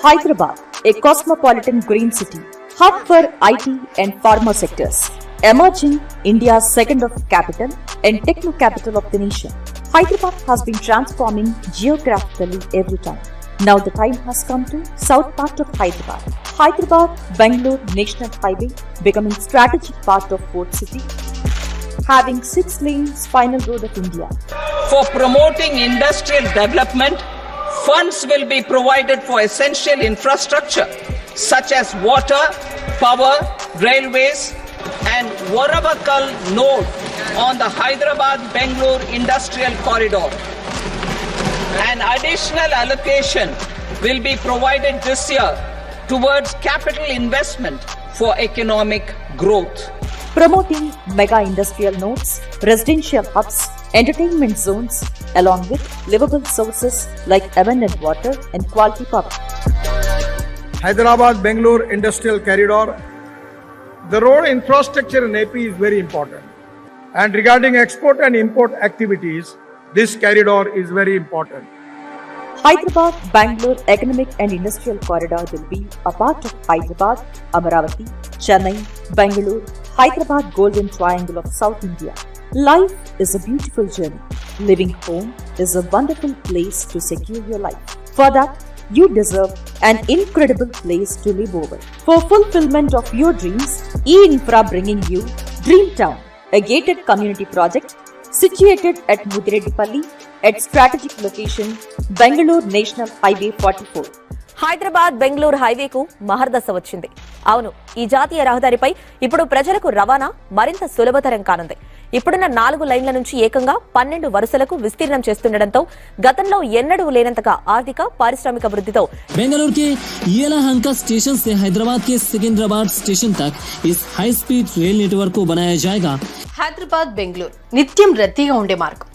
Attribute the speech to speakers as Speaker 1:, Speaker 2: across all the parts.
Speaker 1: Hyderabad, a cosmopolitan green city, hub for IT and pharma sectors, emerging India's second capital and techno capital of the nation. Hyderabad has been transforming geographically every time. Now the time has come to south part of Hyderabad. Hyderabad-Bangalore National Highway becoming strategic part of Port City, having 6-lane spinal road of India.
Speaker 2: For promoting industrial development, funds will be provided for essential infrastructure such as water, power, railways and Varavakal node on the Hyderabad-Bangalore Industrial Corridor. An additional allocation will be provided this year towards capital investment for economic growth.
Speaker 1: Promoting mega industrial nodes, residential hubs, entertainment zones, along with livable sources like abundant water and quality power.
Speaker 3: Hyderabad-Bangalore Industrial Corridor. The road infrastructure in AP is very important. And regarding export and import activities, this corridor is very important.
Speaker 1: Hyderabad-Bangalore Economic and Industrial Corridor will be a part of Hyderabad, Amaravati, Chennai, Bangalore, Hyderabad Golden Triangle of South India. Life is a beautiful journey. Living home is a wonderful place to secure your life. For that, you deserve an incredible place to live over. For fulfillment of your dreams, E-Infra bringing you Dream Town, a gated community project situated at Mudireddipalli at strategic location Bangalore National Highway 44.
Speaker 4: Hyderabad Bengaluru హైవేకు మహర్దశ వచ్చింది. అవును, ఈ జాతీయ రహదారిపై ఇప్పుడు ప్రజలకు రవాణా మరింత సులభతరం కానుంది. ఇప్పుడున్న 4 లైన్ల నుంచి ఏకంగా 12 వరుసలకు విస్తీర్ణం చేస్తుండటంతో గతంలో ఎన్నడూ లేనంతగా ఆర్థిక పారిశ్రామిక వృద్ధితో
Speaker 5: बेंगलुरु के येलाहंका स्टेशन से हैदराबाद के सिकंदराबाद स्टेशन तक इस हाई स्पीड रेल नेटवर्क को बनाया जाएगा.
Speaker 6: హైదరాబాద్ బెంగళూరు నిత్యం రద్దీగా ఉండే మార్గం.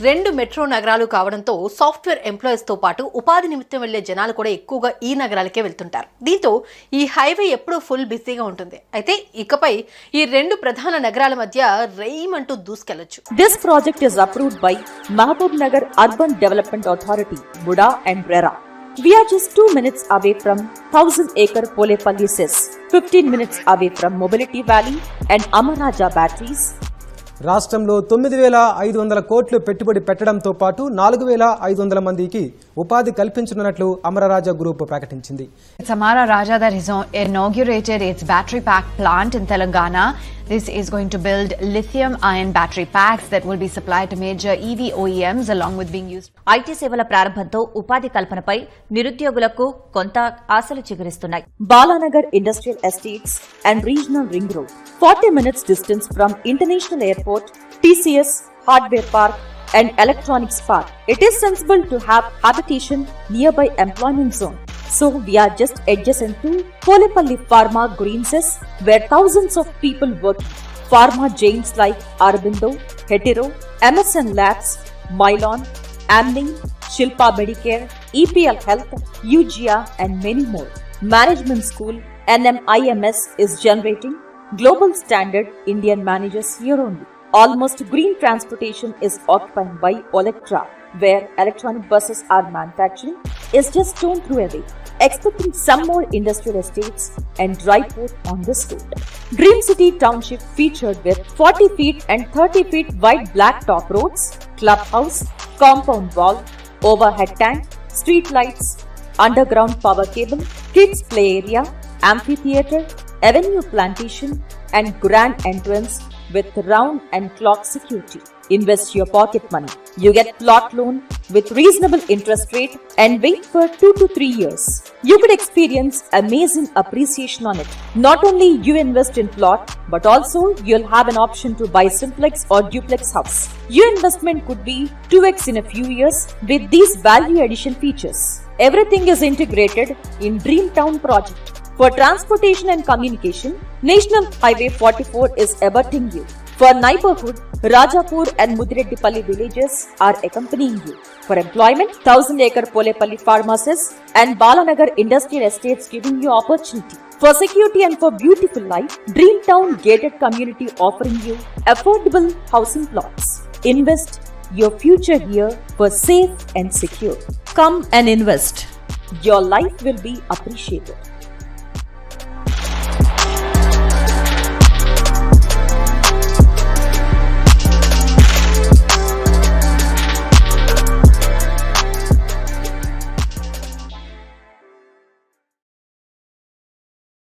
Speaker 6: 2 మెట్రో నగరాలు కావడంతో సాఫ్ట్వేర్ ఎంప్లాయీస్ తో పాటు ఉపాధి నిమిత్తం వెళ్లే జనాలు కూడా ఎక్కువగా ఈ నగరాలకే వెళ్తుంటారు. దీంతో ఈ హైవే ఎప్పుడూ ఫుల్ బిజీగా ఉంటుంది. అయితే ఇకపై ఈ 2 ప్రధాన నగరాల మధ్య రైమంటూ దూసుకెళ్లొచ్చు.
Speaker 1: This project is approved by Mahabubnagar Urban Development Authority, Buda and Rera. We are just 2 minutes away from 1000-acre Polepalli CES, 15 minutes away from Mobility Valley and Amaraja Batteries.
Speaker 7: రాష్ట్రంలో 9,500 కోట్లు పెట్టుబడి పెట్టడంతో పాటు 4,500 మందికి ఉపాధి కల్పించనున్నట్లు అమరరాజా గ్రూప్ ప్రకటించింది.
Speaker 8: It's Amara Raja that has inaugurated its battery pack plant in Telangana. This is going to build lithium-ion battery packs that will be supplied to major EV OEMs along with being used.
Speaker 4: IT సేవల ప్రారంభంతో ఉపాధి కల్పనపై నిరుద్యోగులకు కొంత ఆశలు చిగురిస్తున్నాయి.
Speaker 1: Balanagar Industrial Estates and Regional Ring Road, 40 minutes distance from International Airport, TCS, Hardware Park and Electronics Park. It is sensible to have habitation nearby employment zone. So we are just adjacent to Polepalli Pharma Green CES, where thousands of people work. Pharma giants like Aurobindo, Hetero, MSN Labs, Mylon, Amning, Shilpa Medicare, EPL Health, UGA and many more. Management School NMIMS is generating global standard Indian managers here only. Almost green transportation is occupied by Olectra, where electronic buses are manufacturing, is just stone throw away. Expecting some more industrial estates and dry port on this road. Dream City Township featured with 40 feet and 30 feet wide blacktop roads, clubhouse, compound wall, overhead tank, street lights, underground power cable, kids play area, amphitheatre, avenue plantation and grand entrance with round and clock security. Invest your pocket money. You get plot loan with reasonable interest rate and wait for 2 to 3 years. You could experience amazing appreciation on it. Not only you invest in plot, but also you'll have an option to buy simplex or duplex house. Your investment could be 2x in a few years with these value addition features. Everything is integrated in Dream Town project. For transportation and communication, National Highway 44 is abutting you. For neighborhood, Rajapur and Mudireddipalli villages are accompanying you. For employment, 1000-acre Polepalli Pharma CES and Balanagar Industrial Estates giving you opportunity. For security and for beautiful life, Dream Town gated community offering you affordable housing plots. Invest your future here for safe and secure. Come and invest. your life will be appreciated.